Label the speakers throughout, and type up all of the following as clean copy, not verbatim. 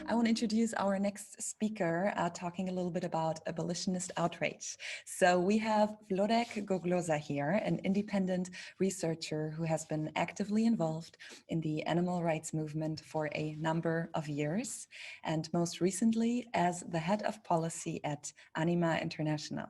Speaker 1: I want to introduce our next speaker, talking a little bit about abolitionist outrage. So we have Gogloza here, an independent researcher who has been actively involved in the animal rights movement for a number of years, and most recently as the head of policy at Anima International.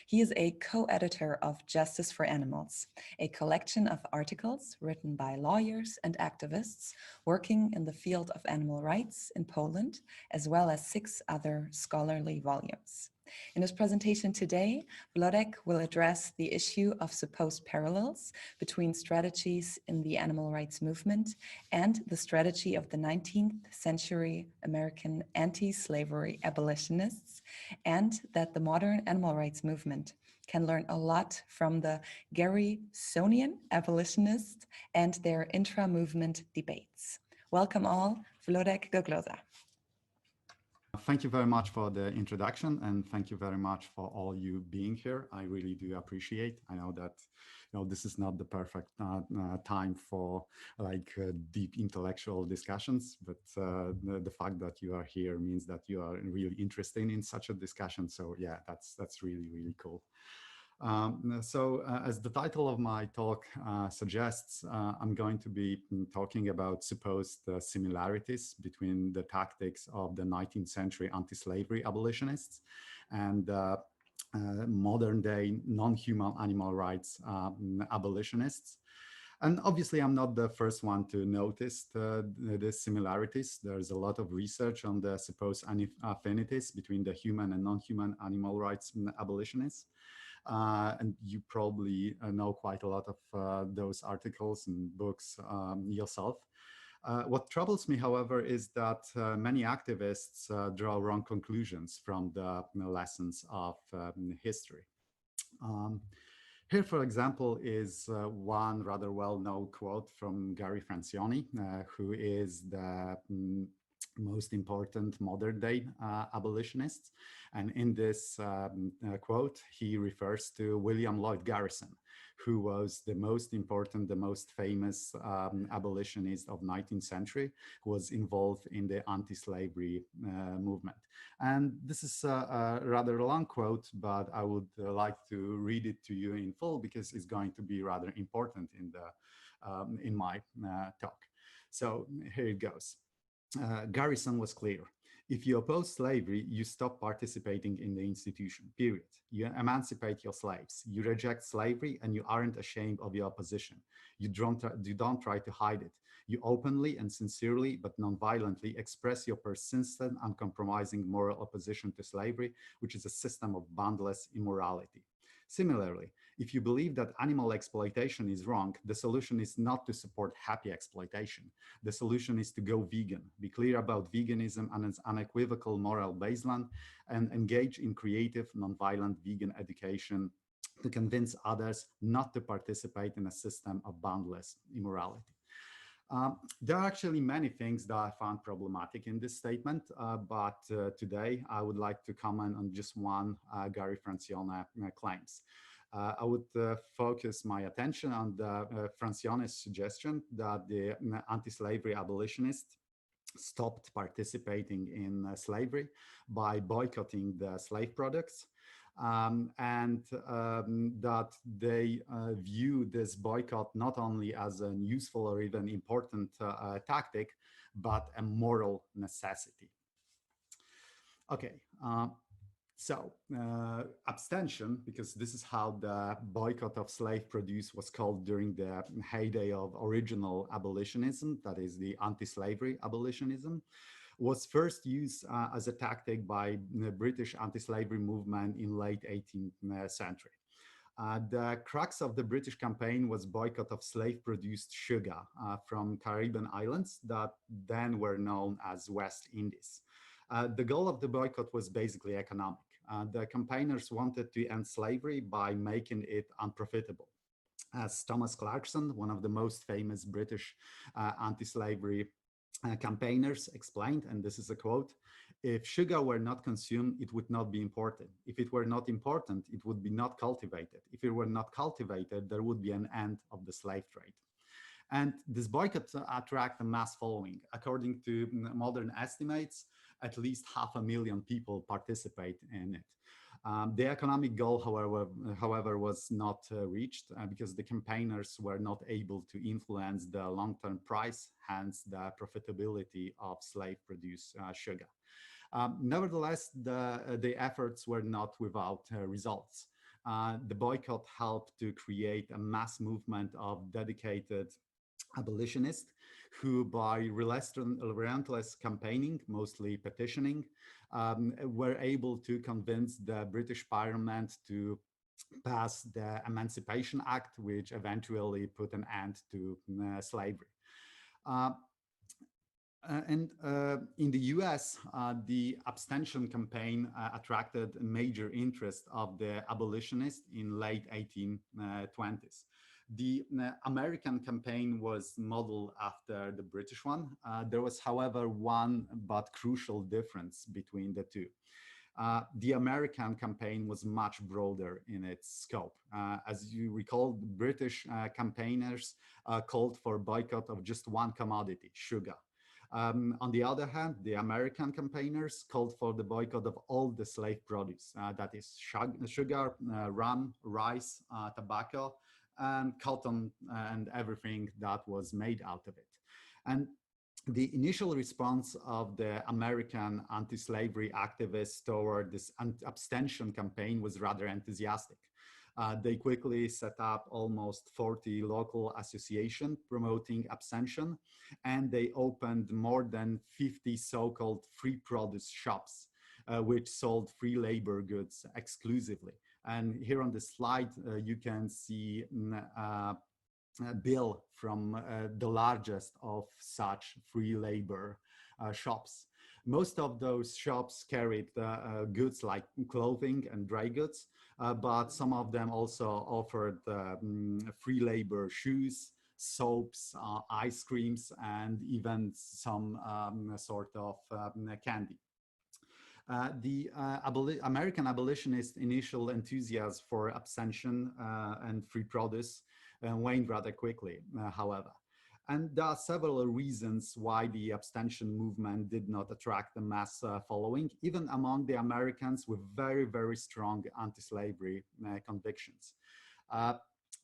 Speaker 1: He is a co-editor of Justice for Animals, a collection of articles written by lawyers and activists working in the field of animal rights in Poland, as well as 6 other scholarly volumes. In his presentation today, Wlodek will address the issue of supposed parallels between strategies in the animal rights movement and the strategy of the 19th century American anti-slavery abolitionists, and that the modern animal rights movement can learn a lot from the Garrisonian Abolitionists and their intra-movement debates. Welcome all, Wlodek Gogloza.
Speaker 2: Thank you very much for the introduction, and thank you very much for all you being here. I really do appreciate. I know that this is not the perfect time for deep intellectual discussions, but the fact that you are here means that you are really interested in such a discussion. So yeah, that's really cool. As the title of my talk suggests, I'm going to be talking about supposed similarities between the tactics of the 19th century anti-slavery abolitionists and modern day non-human animal rights abolitionists. And obviously, I'm not the first one to notice the similarities. There's a lot of research on the supposed affinities between the human and non-human animal rights abolitionists. And you probably know quite a lot of those articles and books yourself. What troubles me, however, is that many activists draw wrong conclusions from the lessons of history. Here, for example, is one rather well-known quote from Gary Francioni, who is the most important modern-day abolitionists. And in this quote, he refers to William Lloyd Garrison, who was the most important, the most famous abolitionist of 19th century, who was involved in the anti-slavery movement. And this is a rather long quote, but I would like to read it to you in full because it's going to be rather important in my talk. So here it goes. Garrison was clear. If you oppose slavery, you stop participating in the institution, period. You emancipate your slaves. You reject slavery and you aren't ashamed of your opposition. You don't try to hide it. You openly and sincerely, but non-violently, express your persistent, uncompromising moral opposition to slavery, which is a system of boundless immorality. Similarly, if you believe that animal exploitation is wrong, the solution is not to support happy exploitation. The solution is to go vegan, be clear about veganism and its unequivocal moral baseline, and engage in creative, nonviolent vegan education to convince others not to participate in a system of boundless immorality. There are actually many things that I found problematic in this statement, but today I would like to comment on just one Gary Francione claims. I would focus my attention on the Francione's suggestion that the anti-slavery abolitionists stopped participating in slavery by boycotting the slave products. And that they view this boycott not only as a useful or even important tactic, but a moral necessity. Okay, so abstention, because this is how the boycott of slave produce was called during the heyday of original abolitionism, that is the anti-slavery abolitionism, was first used as a tactic by the British anti-slavery movement in late 18th century. The crux of the British campaign was boycott of slave-produced sugar from Caribbean islands that then were known as West Indies. The goal of the boycott was basically economic. The campaigners wanted to end slavery by making it unprofitable. As Thomas Clarkson, one of the most famous British anti-slavery campaigners explained, and this is a quote, "If sugar were not consumed, it would not be imported. If it were not important, it would be not cultivated. If it were not cultivated, there would be an end of the slave trade." And this boycott attracted a mass following. According to modern estimates, at least 500,000 people participate in it. The economic goal, however, was not reached because the campaigners were not able to influence the long-term price, hence the profitability of slave-produced sugar. Nevertheless, the efforts were not without results. The boycott helped to create a mass movement of dedicated abolitionists who, by relentless campaigning, mostly petitioning, were able to convince the British Parliament to pass the Emancipation Act, which eventually put an end to slavery. In the US, the abstention campaign attracted major interest of the abolitionists in late 1820s. The American campaign was modeled after the British one. There was, however, one but crucial difference between the two. The American campaign was much broader in its scope. As you recall, the British campaigners called for boycott of just one commodity, sugar. On the other hand, the American campaigners called for the boycott of all the slave produce, that is sugar, rum, rice, tobacco, and cotton, and everything that was made out of it. And the initial response of the American anti-slavery activists toward this abstention campaign was rather enthusiastic. They quickly set up almost 40 local associations promoting abstention, and they opened more than 50 so-called free produce shops, which sold free labor goods exclusively. And here on the slide, you can see a bill from the largest of such free labor shops. Most of those shops carried goods like clothing and dry goods, but some of them also offered free labor shoes, soaps, ice creams, and even some sort of candy. The American abolitionists' initial enthusiasm for abstention and free produce waned rather quickly, however. And there are several reasons why the abstention movement did not attract a mass following, even among the Americans with very, very strong anti-slavery convictions.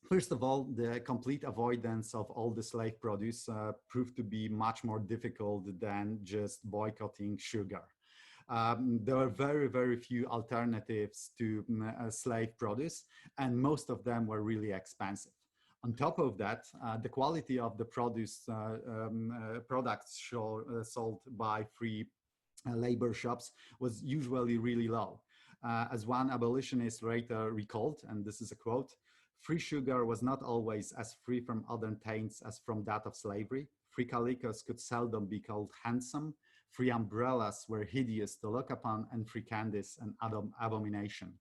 Speaker 2: First of all, the complete avoidance of all the slave produce proved to be much more difficult than just boycotting sugar. There were very, very few alternatives to slave produce, and most of them were really expensive. On top of that, the quality of the products sold by free labor shops was usually really low. As one abolitionist later recalled, and this is a quote, "Free sugar was not always as free from other taints as from that of slavery. Free calicos could seldom be called handsome. Free umbrellas were hideous to look upon, and free candies an abomination."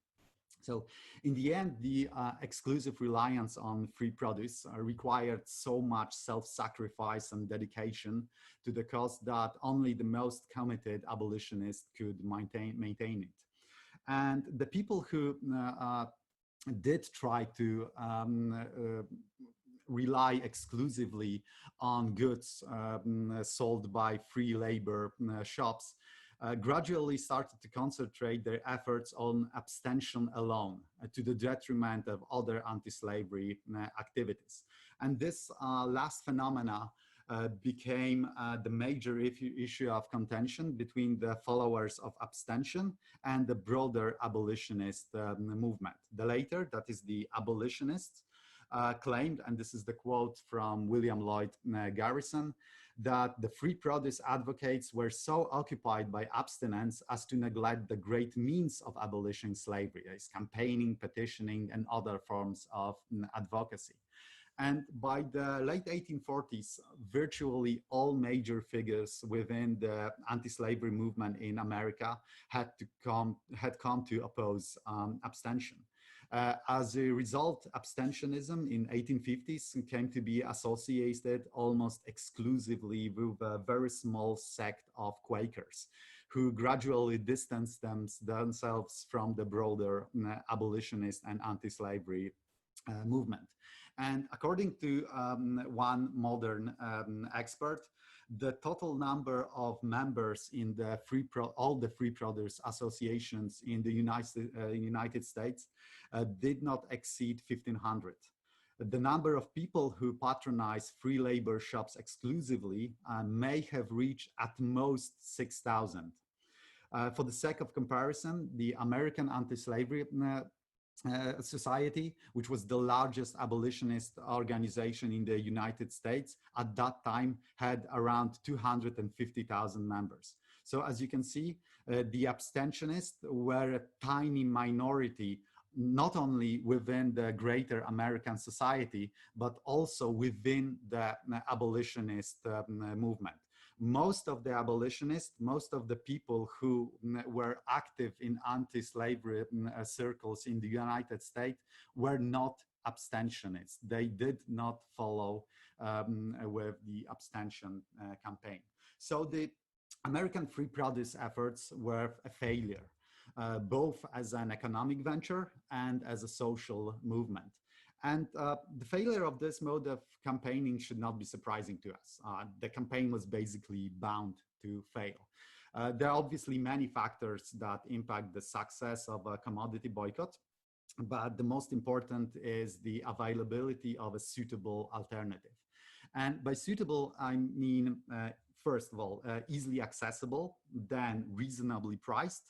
Speaker 2: So in the end, the exclusive reliance on free produce required so much self-sacrifice and dedication to the cause that only the most committed abolitionists could maintain it. And the people who did try to rely exclusively on goods sold by free labor shops gradually started to concentrate their efforts on abstention alone, to the detriment of other anti-slavery activities. And this last phenomena became the major issue of contention between the followers of abstention and the broader abolitionist movement. The latter, that is the abolitionists, claimed, and this is the quote from William Lloyd Garrison, that the free produce advocates were so occupied by abstinence as to neglect the great means of abolishing slavery, as campaigning, petitioning, and other forms of advocacy. And by the late 1840s, virtually all major figures within the anti-slavery movement in America had come to oppose abstention. As a result, abstentionism in 1850s came to be associated almost exclusively with a very small sect of Quakers, who gradually distanced themselves from the broader abolitionist and anti-slavery movement. And according to one modern expert, the total number of members in the all the free produce associations in the United States did not exceed 1,500. The number of people who patronize free labor shops exclusively may have reached at most 6,000. For the sake of comparison, the American Anti-Slavery Society, which was the largest abolitionist organization in the United States, at that time had around 250,000 members. So as you can see, the abstentionists were a tiny minority, not only within the greater American society, but also within the abolitionist movement. Most of the abolitionists, most of the people who were active in anti-slavery circles in the United States were not abstentionists. They did not follow with the abstention campaign. So the American free produce efforts were a failure, both as an economic venture and as a social movement. And the failure of this mode of campaigning should not be surprising to us. The campaign was basically bound to fail. There are obviously many factors that impact the success of a commodity boycott, but the most important is the availability of a suitable alternative. And by suitable, I mean, first of all, easily accessible, then reasonably priced,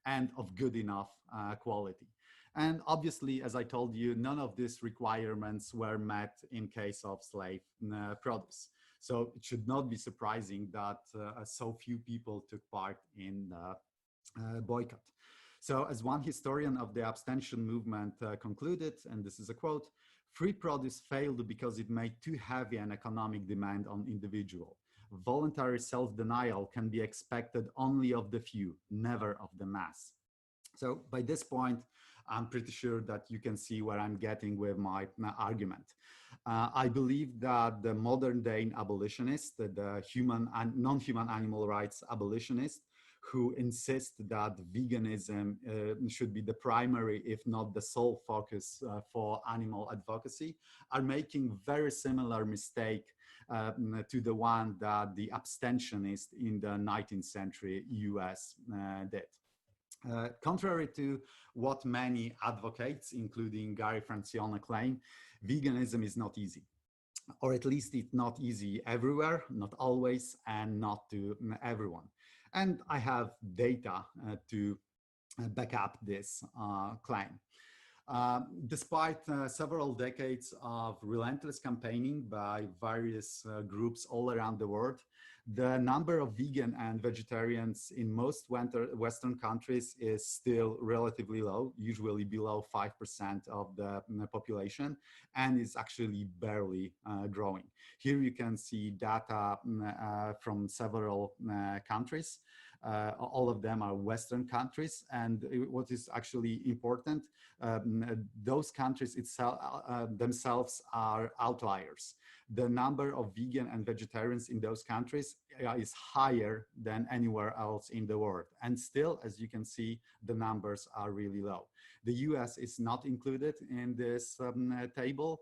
Speaker 2: and of good enough quality. And obviously, as I told you, none of these requirements were met in case of slave produce. So it should not be surprising that so few people took part in the boycott. So as one historian of the abstention movement concluded, and this is a quote, "Free produce failed because it made too heavy an economic demand on individual. Voluntary self-denial can be expected only of the few, never of the mass." So by this point, I'm pretty sure that you can see where I'm getting with my argument. I believe that the modern day abolitionists, the human and non-human animal rights abolitionists, who insist that veganism should be the primary, if not the sole focus for animal advocacy, are making very similar mistake to the one that the abstentionists in the 19th century US did. Contrary to what many advocates, including Gary Francione, claim, veganism is not easy. Or at least it's not easy everywhere, not always, and not to everyone. And I have data to back up this claim. Despite several decades of relentless campaigning by various groups all around the world, the number of vegan and vegetarians in most Western countries is still relatively low, usually below 5% of the population, and is actually barely growing. Here you can see data from several countries. All of them are Western countries, and what is actually important, those countries themselves are outliers. The number of vegan and vegetarians in those countries is higher than anywhere else in the world. And still, as you can see, the numbers are really low. The US is not included in this table,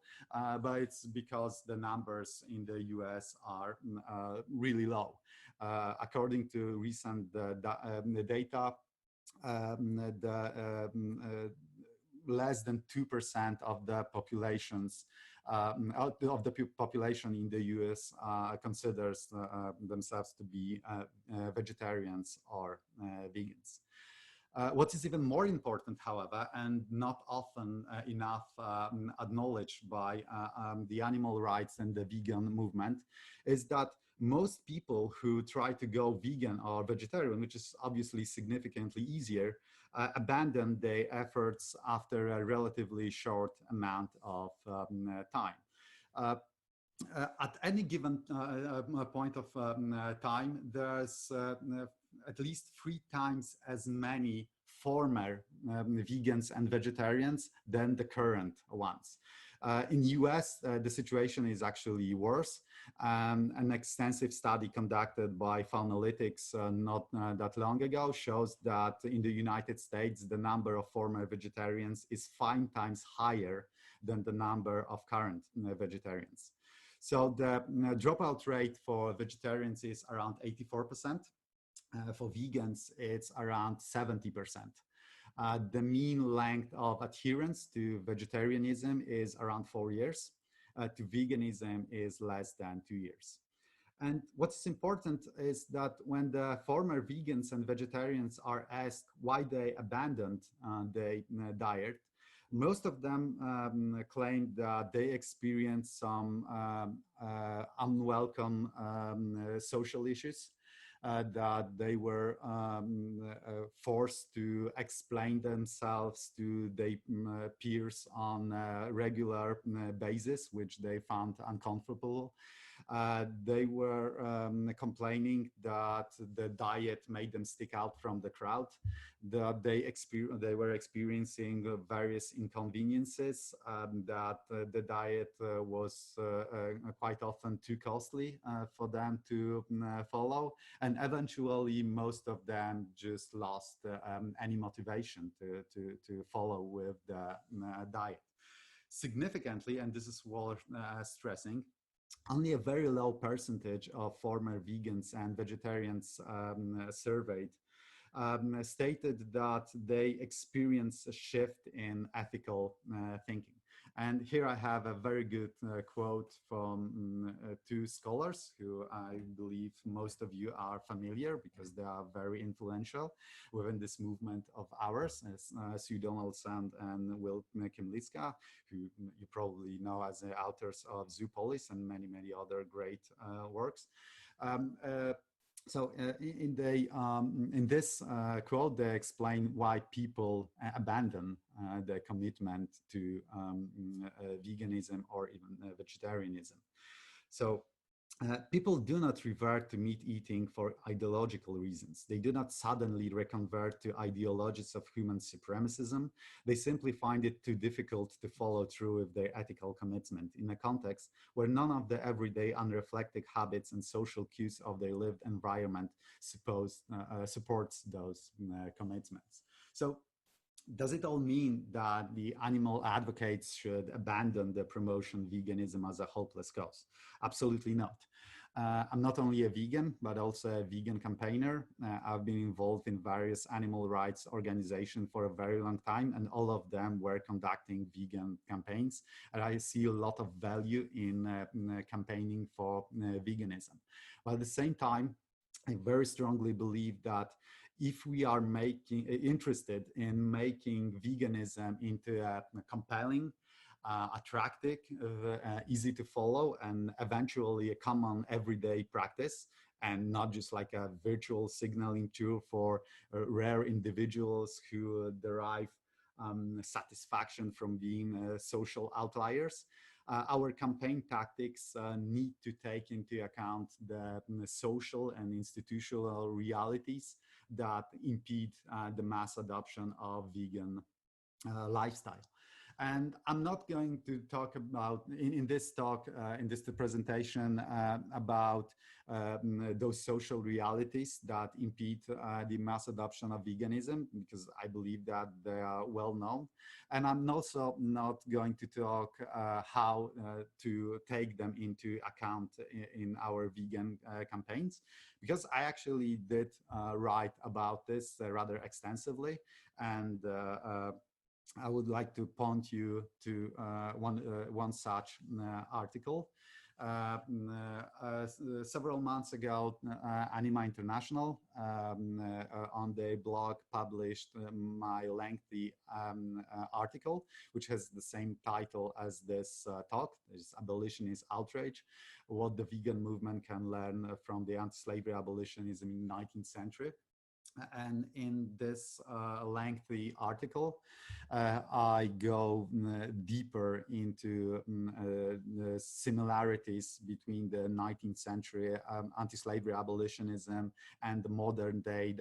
Speaker 2: but it's because the numbers in the US are really low. According to recent data, less than 2% of the populations of the population in the US considers themselves to be vegetarians or vegans. What is even more important, however, and not often enough acknowledged by the animal rights and the vegan movement, is that most people who try to go vegan or vegetarian, which is obviously significantly easier, abandon their efforts after a relatively short amount of time. At any given point of time, there's at least 3 times as many former vegans and vegetarians than the current ones. In US, the situation is actually worse. An extensive study conducted by Faunalytics not that long ago shows that in the United States, the number of former vegetarians is 5 times higher than the number of current vegetarians. So the dropout rate for vegetarians is around 84%. For vegans, it's around 70%. The mean length of adherence to vegetarianism is around 4 years. To veganism is less than 2 years. And what's important is that when the former vegans and vegetarians are asked why they abandoned their diet, most of them claim that they experienced some unwelcome social issues, that they were forced to explain themselves to their peers on a regular basis, which they found uncomfortable. They were complaining that the diet made them stick out from the crowd, that they were experiencing various inconveniences, that the diet was quite often too costly for them to follow. And eventually, most of them just lost any motivation to follow with the diet. Significantly, and this is worth stressing, only a very low percentage of former vegans and vegetarians surveyed stated that they experience a shift in ethical thinking. And here I have a very good quote from two scholars who I believe most of you are familiar because they are very influential within this movement of ours, Sue Donaldson and Will Kymlicka, who you probably know as the authors of Zoopolis and many, many other great works. So in this quote, they explain why people abandon their commitment to veganism or even vegetarianism. So people do not revert to meat eating for ideological reasons. They do not suddenly reconvert to ideologies of human supremacism. They simply find it too difficult to follow through with their ethical commitment in a context where none of the everyday unreflected habits and social cues of their lived environment supports those commitments. So does it all mean that the animal advocates should abandon the promotion of veganism as a hopeless cause? Absolutely not. I'm not only a vegan, but also a vegan campaigner. I've been involved in various animal rights organizations for a very long time, and all of them were conducting vegan campaigns. And I see a lot of value in campaigning for veganism. But at the same time, I very strongly believe that if we are interested in making veganism into a compelling, attractive, easy to follow, and eventually a common everyday practice, and not just like a virtual signaling tool for rare individuals who derive satisfaction from being social outliers, our campaign tactics need to take into account the social and institutional realities that impede the mass adoption of vegan lifestyle. And I'm not going to talk about, in this talk, in this presentation, about those social realities that impede the mass adoption of veganism, because I believe that they are well known. And I'm also not going to talk how to take them into account in our vegan campaigns, because I actually did write about this rather extensively. And I would like to point you to one such article. Several months ago, Anima International on their blog published my lengthy article, which has the same title as this talk, is Abolitionist Outrage, what the vegan movement can learn from the anti-slavery abolitionism in the 19th century. And in this lengthy article, I go deeper into the similarities between the 19th century anti-slavery abolitionism and the modern day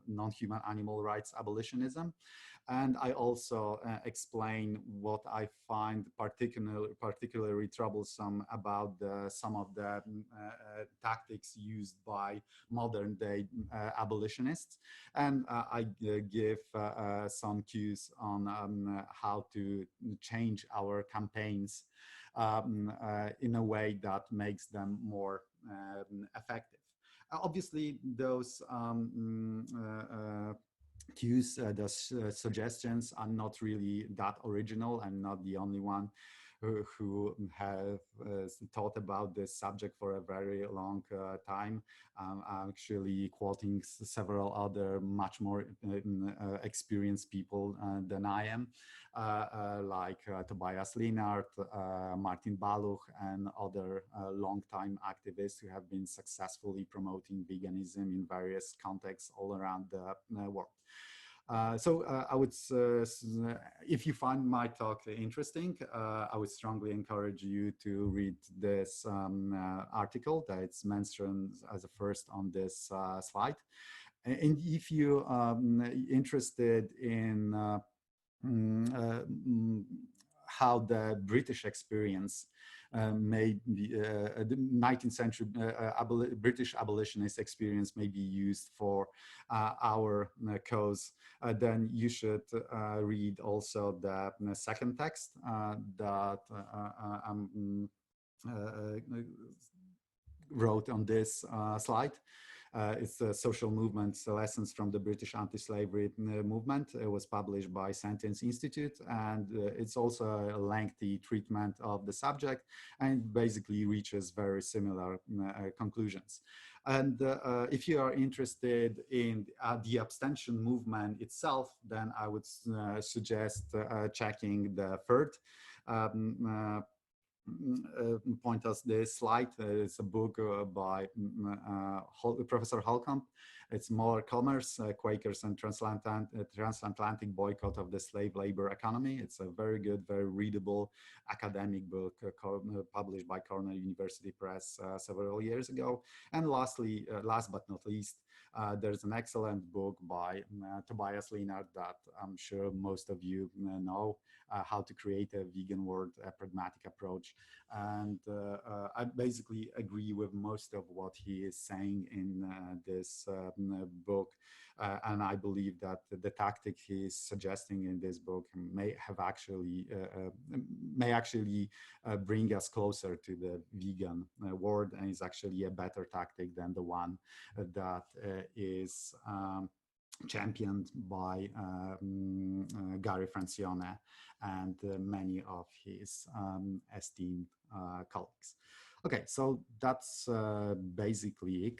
Speaker 2: non-human animal rights abolitionism. And I also explain what I find particularly troublesome about some of the tactics used by modern day abolitionists. And I give some cues on how to change our campaigns in a way that makes them more effective. Obviously, those cues, those suggestions are not really that original. I'm not the only one who have thought about this subject for a very long time. I'm actually quoting several other much more experienced people than I am, like Tobias Lennart, Martin Baluch, and other long-time activists who have been successfully promoting veganism in various contexts all around the world. I would, if you find my talk interesting, I would strongly encourage you to read this article that's mentioned as a first on this slide. And if you are interested in how the British experience may be, the 19th century British abolitionist experience may be used for our cause, then you should read also the second text that wrote on this slide. It's the Social Movements, Lessons from the British Anti-Slavery Movement. It was published by Sentience Institute, and it's also a lengthy treatment of the subject and basically reaches very similar conclusions. And if you are interested in the abstention movement itself, then I would suggest checking the third point us this slide. It's a book by Professor Holcomb. It's More Commerce, Quakers and Transatlantic Boycott of the Slave Labor Economy. It's a very good, very readable academic book published by Cornell University Press several years ago. And lastly, last but not least, there's an excellent book by Tobias Lennart that I'm sure most of you know, How to Create a Vegan World, a Pragmatic Approach. And I basically agree with most of what he is saying in this book. And I believe that the tactic he is suggesting in this book may actually bring us closer to the vegan world, and is actually a better tactic than the one that is championed by Gary Francione and many of his esteemed colleagues. Okay, so that's basically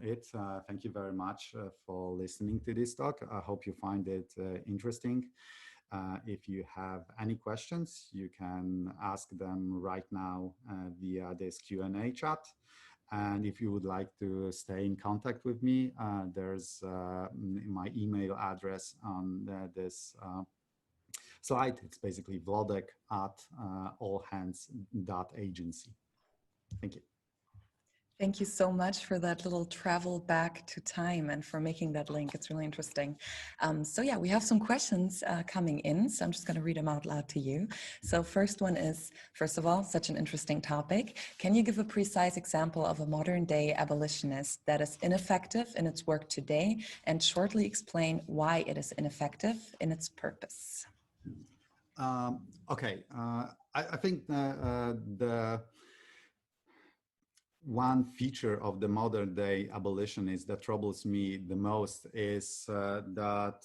Speaker 2: it. Thank you very much for listening to this talk. I hope you find it interesting. If you have any questions, you can ask them right now via this Q&A chat. And if you would like to stay in contact with me, there's my email address on this slide. It's basically wlodek@allhands.agency. Thank you.
Speaker 1: Thank you so much for that little travel back to time and for making that link. It's really interesting. So yeah, we have some questions coming in, so I'm just going to read them out loud to you. So first one is, first of all, such an interesting topic. Can you give a precise example of a modern day abolitionist that is ineffective in its work today, and shortly explain why it is ineffective in its purpose?
Speaker 2: Okay, I think the one feature of the modern day abolitionist that troubles me the most is that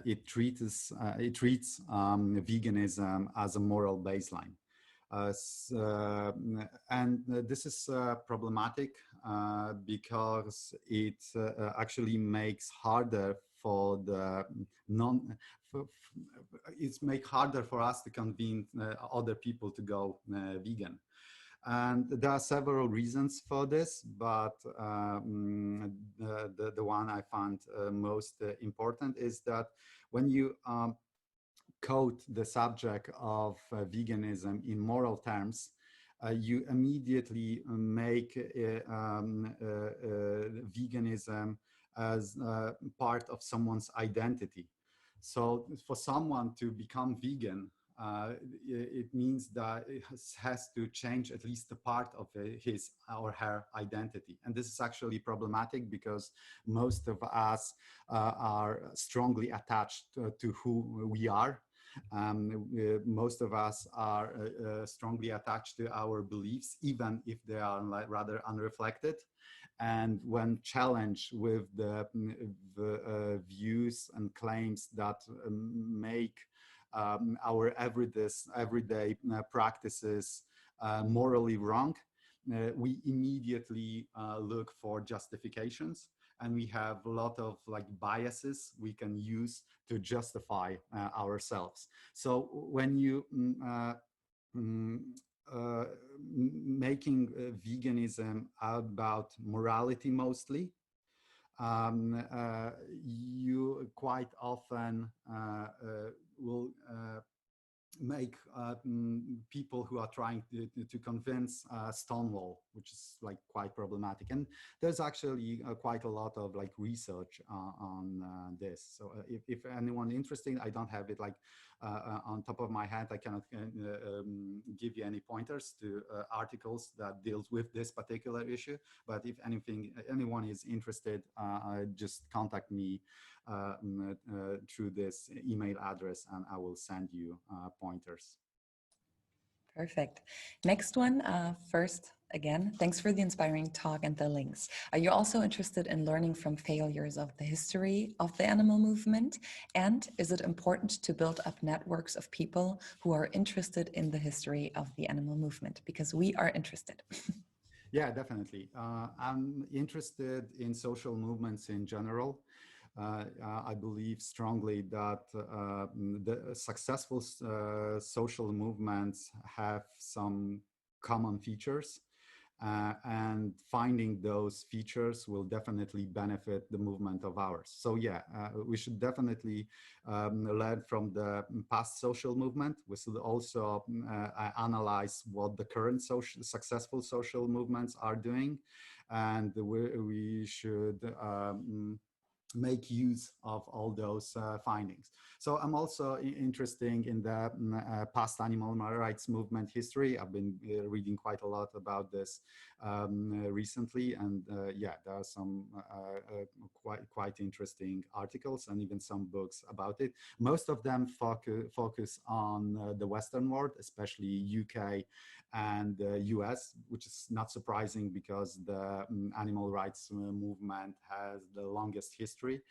Speaker 2: it treats veganism as a moral baseline. And this is problematic because it actually makes harder for the it's make harder for us to convince other people to go vegan. And there are several reasons for this, but the one I find most important is that when you quote the subject of veganism in moral terms, you immediately make veganism as part of someone's identity. So for someone to become vegan, it means that it has to change at least a part of his or her identity. And this is actually problematic because most of us are strongly attached to who we are. Most of us are strongly attached to our beliefs, even if they are rather unreflected. And when challenged with the views and claims that make our everyday practices morally wrong, we immediately look for justifications, and we have a lot of biases we can use to justify ourselves. So when you making veganism about morality mostly, you quite often will make people who are trying to convince Stonewall, which is quite problematic. And there's actually quite a lot of research on this. So if anyone interested, I don't have it on top of my head. I cannot give you any pointers to articles that deals with this particular issue. But if anyone is interested, just contact me through this email address, and I will send you pointers.
Speaker 1: Perfect. Next one, first, again, thanks for the inspiring talk and the links. Are you also interested in learning from failures of the history of the animal movement? And is it important to build up networks of people who are interested in the history of the animal movement? Because we are interested.
Speaker 2: Yeah, definitely. I'm interested in social movements in general. I believe strongly that the successful social movements have some common features, and finding those features will definitely benefit the movement of ours. So yeah, we should definitely learn from the past social movement. We should also analyze what the current successful social movements are doing, and we should make use of all those findings. So I'm also interested in the past animal rights movement history. I've been reading quite a lot about this recently, and yeah, there are some quite interesting articles and even some books about it. Most of them focus on the Western world, especially UK and US, which is not surprising because the animal rights movement has the longest history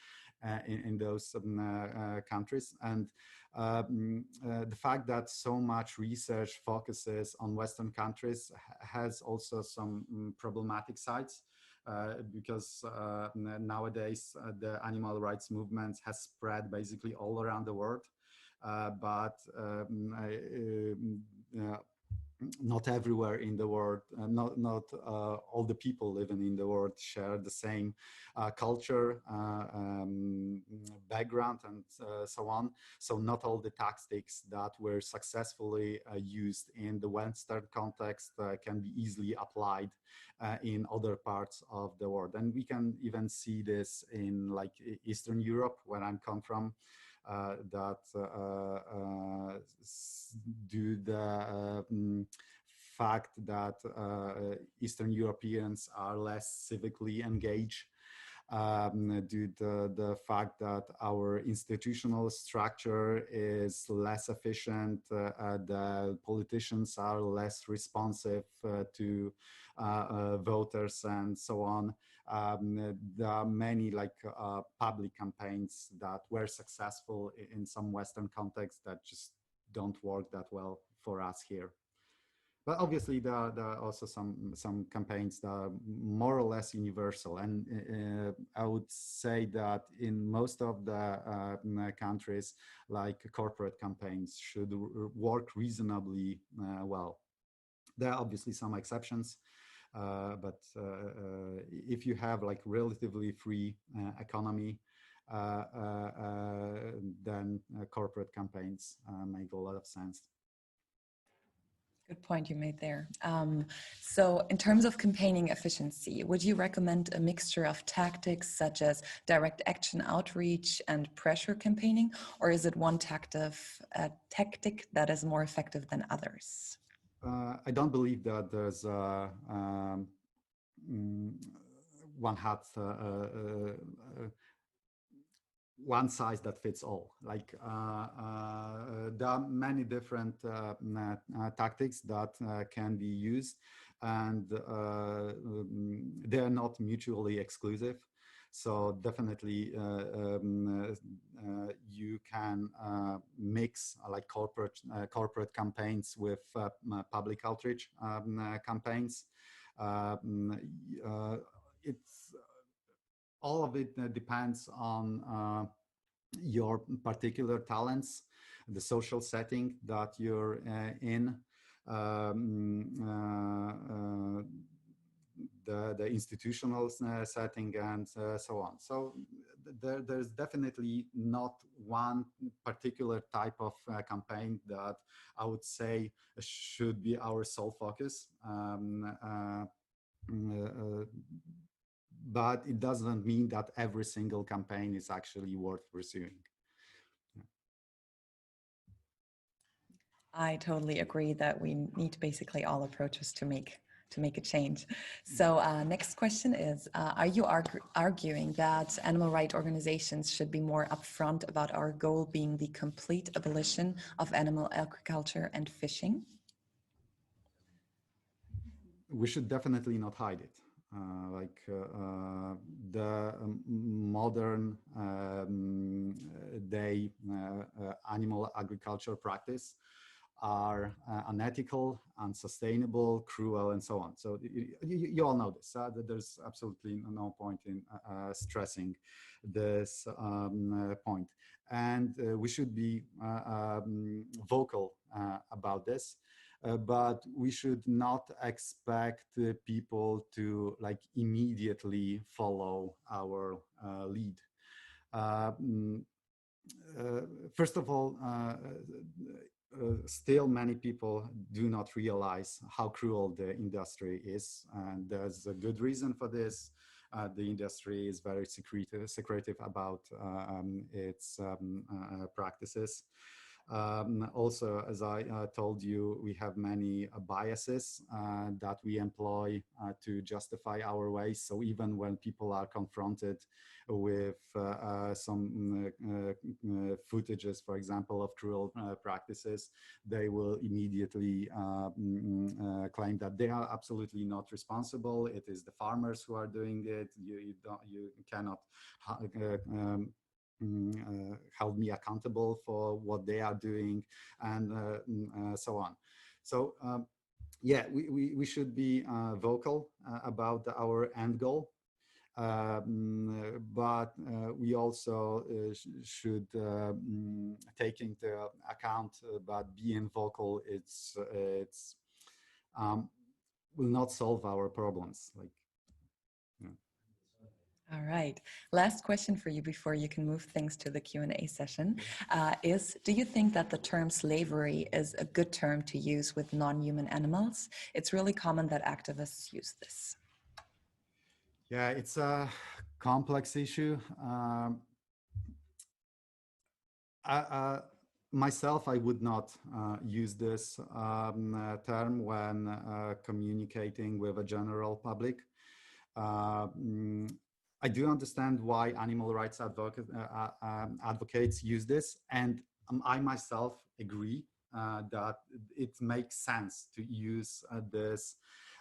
Speaker 2: in those countries. And the fact that so much research focuses on Western countries has also some problematic sides. Because nowadays the animal rights movement has spread basically all around the world, but not everywhere in the world, not all the people living in the world share the same culture, background, and so on. So not all the tactics that were successfully used in the Western context can be easily applied in other parts of the world. And we can even see this in Eastern Europe, where I come from. That due the fact that Eastern Europeans are less civically engaged, due to the fact that our institutional structure is less efficient, the politicians are less responsive to voters and so on. There are many public campaigns that were successful in some Western contexts that just don't work that well for us here. But obviously, there are also some campaigns that are more or less universal. And I would say that in most of the countries, corporate campaigns should work reasonably well. There are obviously some exceptions. But if you have relatively free economy, then corporate campaigns make a lot of sense.
Speaker 1: Good point you made there. So in terms of campaigning efficiency, would you recommend a mixture of tactics such as direct action outreach and pressure campaigning, or is it one tactic that is more effective than others?
Speaker 2: I don't believe that there's one hat one size that fits all. Like there are many different tactics that can be used, and they are not mutually exclusive. So definitely you can mix like corporate campaigns with public outreach campaigns. It's all of it depends on your particular talents, the social setting that you're in, the institutional setting, and so on. So there's definitely not one particular type of campaign that I would say should be our sole focus. But it doesn't mean that every single campaign is actually worth pursuing.
Speaker 1: I totally agree that we need basically all approaches to make a change. So next question is, are you arguing that animal rights organizations should be more upfront about our goal being the complete abolition of animal agriculture and fishing?
Speaker 2: We should definitely not hide it. The modern day animal agriculture practice are unethical, unsustainable, cruel, and so on. So you all know this. That there's absolutely no point in stressing this point. And we should be vocal about this. But we should not expect people to like immediately follow our lead. First of all, still many people do not realize how cruel the industry is, and there's a good reason for this. The industry is very secretive about its practices. Also, as I told you, we have many biases that we employ to justify our ways. So even when people are confronted with some footages, for example, of cruel practices, they will immediately claim that they are absolutely not responsible. It is the farmers who are doing it. You cannot held me accountable for what they are doing, and so on. So yeah, we should be vocal about our end goal, but we also should take into account that being vocal will not solve our problems. Like,
Speaker 1: all right. Last question for you before you can move things to the Q&A session is, do you think that the term slavery is a good term to use with non-human animals? It's really common that activists use this.
Speaker 2: Yeah, it's a complex issue. Myself, I would not use this term when communicating with a general public. I do understand why animal rights advocates use this, and I myself agree that it makes sense to use this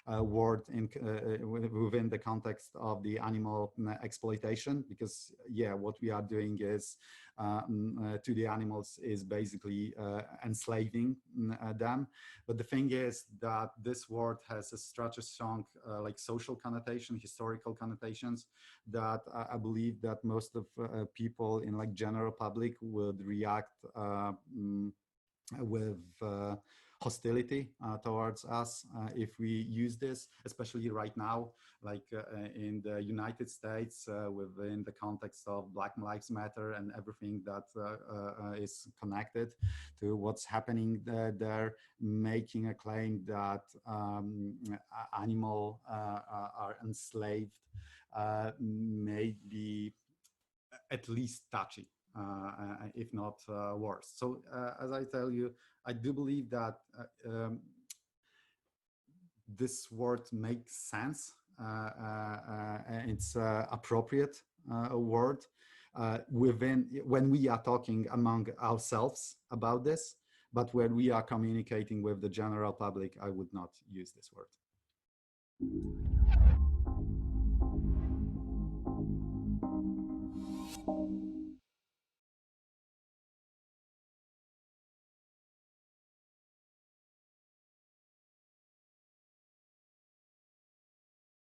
Speaker 2: word within the context of the animal exploitation, because yeah, what we are doing is to the animals is basically enslaving them. But the thing is that this word has such a strong like social connotation, historical connotations, that I believe that most of people in like general public would react with hostility towards us if we use this, especially right now, like in the United States, within the context of Black Lives Matter and everything that is connected to what's happening there, making a claim that animals are enslaved may be at least touchy, if not worse. So as I tell you, I do believe that this word makes sense. It's appropriate word when we are talking among ourselves about this, but when we are communicating with the general public, I would not use this word.